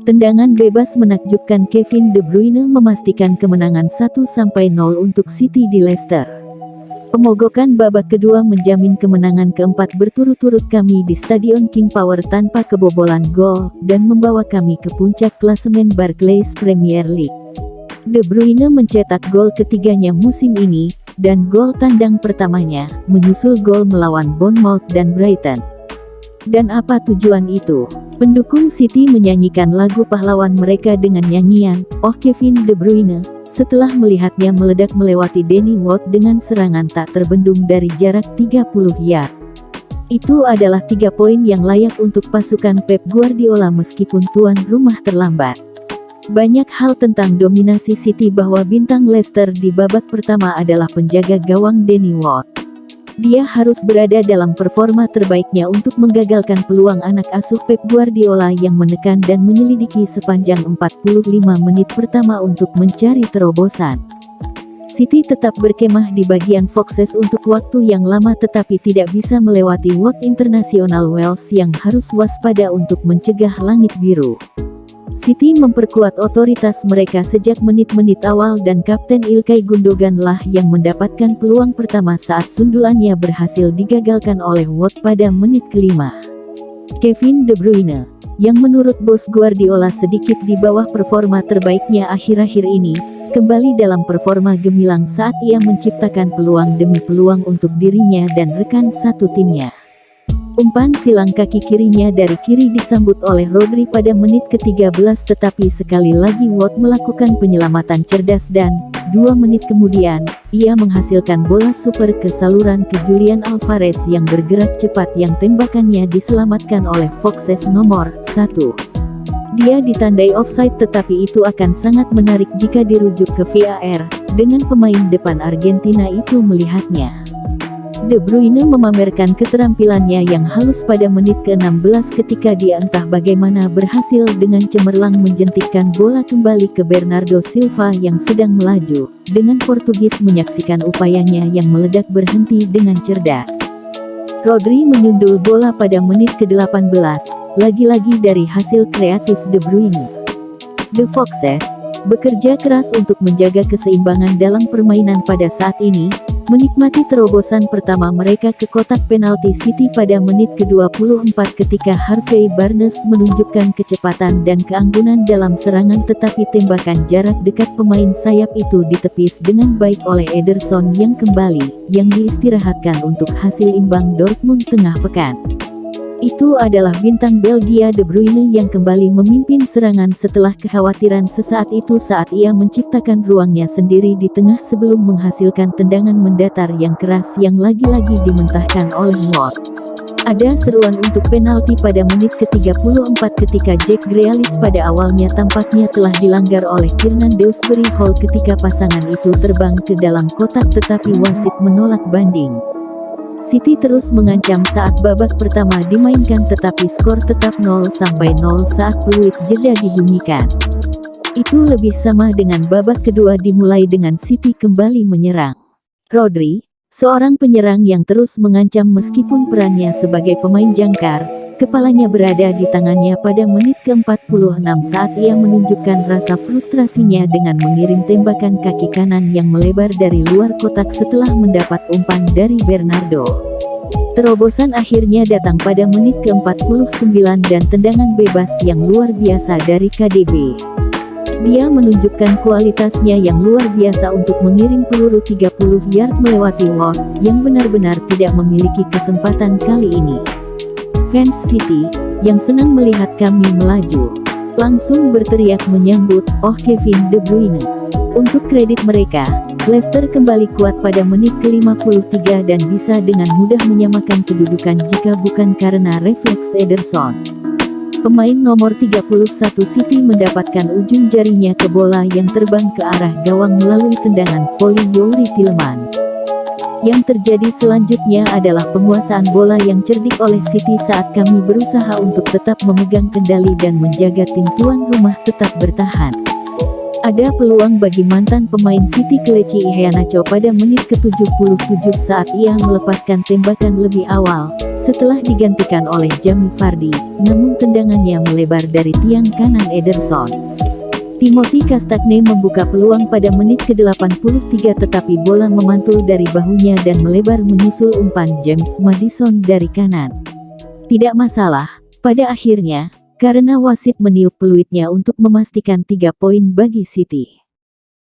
Tendangan bebas menakjubkan Kevin De Bruyne memastikan kemenangan 1-0 untuk City di Leicester. Pemogokan babak kedua menjamin kemenangan keempat berturut-turut kami di Stadion King Power tanpa kebobolan gol, dan membawa kami ke puncak klasemen Barclays Premier League. De Bruyne mencetak gol ketiganya musim ini, dan gol tandang pertamanya, menyusul gol melawan Bournemouth dan Brighton. Dan apa tujuan itu? Pendukung City menyanyikan lagu pahlawan mereka dengan nyanyian "Oh Kevin De Bruyne" setelah melihatnya meledak melewati Danny Ward dengan serangan tak terbendung dari jarak 30 yard. Itu adalah 3 poin yang layak untuk pasukan Pep Guardiola meskipun tuan rumah terlambat. Banyak hal tentang dominasi City bahwa bintang Leicester di babak pertama adalah penjaga gawang Danny Ward. Dia harus berada dalam performa terbaiknya untuk menggagalkan peluang anak asuh Pep Guardiola yang menekan dan menyelidiki sepanjang 45 menit pertama untuk mencari terobosan. City tetap berkemah di bagian Foxes untuk waktu yang lama tetapi tidak bisa melewati Ward Internasional Wales yang harus waspada untuk mencegah langit biru. City memperkuat otoritas mereka sejak menit-menit awal dan Kapten Ilkay Gundogan lah yang mendapatkan peluang pertama saat sundulannya berhasil digagalkan oleh Ward pada menit kelima. Kevin De Bruyne, yang menurut bos Guardiola sedikit di bawah performa terbaiknya akhir-akhir ini, kembali dalam performa gemilang saat ia menciptakan peluang demi peluang untuk dirinya dan rekan satu timnya. Umpan silang kaki kirinya dari kiri disambut oleh Rodri pada menit ke-13 tetapi sekali lagi Ward melakukan penyelamatan cerdas dan, 2 menit kemudian, ia menghasilkan bola super ke saluran ke Julian Alvarez yang bergerak cepat yang tembakannya diselamatkan oleh Foxes nomor 1. Dia ditandai offside tetapi itu akan sangat menarik jika dirujuk ke VAR, dengan pemain depan Argentina itu melihatnya. De Bruyne memamerkan keterampilannya yang halus pada menit ke-16 ketika dia entah bagaimana berhasil dengan cemerlang menjentikkan bola kembali ke Bernardo Silva yang sedang melaju, dengan Portugis menyaksikan upayanya yang meledak berhenti dengan cerdas. Rodri menyundul bola pada menit ke-18, lagi-lagi dari hasil kreatif De Bruyne. The Foxes bekerja keras untuk menjaga keseimbangan dalam permainan pada saat ini, menikmati terobosan pertama mereka ke kotak penalti City pada menit ke-24 ketika Harvey Barnes menunjukkan kecepatan dan keanggunan dalam serangan tetapi tembakan jarak dekat pemain sayap itu ditepis dengan baik oleh Ederson yang diistirahatkan untuk hasil imbang Dortmund tengah pekan. Itu adalah bintang Belgia De Bruyne yang kembali memimpin serangan setelah kekhawatiran sesaat itu saat ia menciptakan ruangnya sendiri di tengah sebelum menghasilkan tendangan mendatar yang keras yang lagi-lagi dimentahkan oleh Ward. Ada seruan untuk penalti pada menit ke-34 ketika Jack Grealish pada awalnya tampaknya telah dilanggar oleh Kiernan Dewsbury Hall ketika pasangan itu terbang ke dalam kotak tetapi wasit menolak banding. City terus mengancam saat babak pertama dimainkan tetapi skor tetap 0-0 saat peluit jeda dibunyikan. Itu lebih sama dengan babak kedua dimulai dengan City kembali menyerang. Rodri, seorang penyerang yang terus mengancam meskipun perannya sebagai pemain jangkar, kepalanya berada di tangannya pada menit ke-46 saat ia menunjukkan rasa frustrasinya dengan mengirim tembakan kaki kanan yang melebar dari luar kotak setelah mendapat umpan dari Bernardo. Terobosan akhirnya datang pada menit ke-49 dan tendangan bebas yang luar biasa dari KDB. Dia menunjukkan kualitasnya yang luar biasa untuk mengirim peluru 30 yard melewati Ward, yang benar-benar tidak memiliki kesempatan kali ini. Fans City, yang senang melihat kami melaju, langsung berteriak menyambut "Oh Kevin De Bruyne". Untuk kredit mereka, Leicester kembali kuat pada menit ke-53 dan bisa dengan mudah menyamakan kedudukan jika bukan karena refleks Ederson. Pemain nomor 31 City mendapatkan ujung jarinya ke bola yang terbang ke arah gawang melalui tendangan voli Youri Tielemans. Yang terjadi selanjutnya adalah penguasaan bola yang cerdik oleh City saat kami berusaha untuk tetap memegang kendali dan menjaga tim tuan rumah tetap bertahan. Ada peluang bagi mantan pemain City Kelechi Iheanacho pada menit ke-77 saat ia melepaskan tembakan lebih awal, setelah digantikan oleh Jamie Vardy, namun tendangannya melebar dari tiang kanan Ederson. Timothy Castagne membuka peluang pada menit ke-83 tetapi bola memantul dari bahunya dan melebar menyusul umpan James Maddison dari kanan. Tidak masalah, pada akhirnya, karena wasit meniup peluitnya untuk memastikan 3 poin bagi City.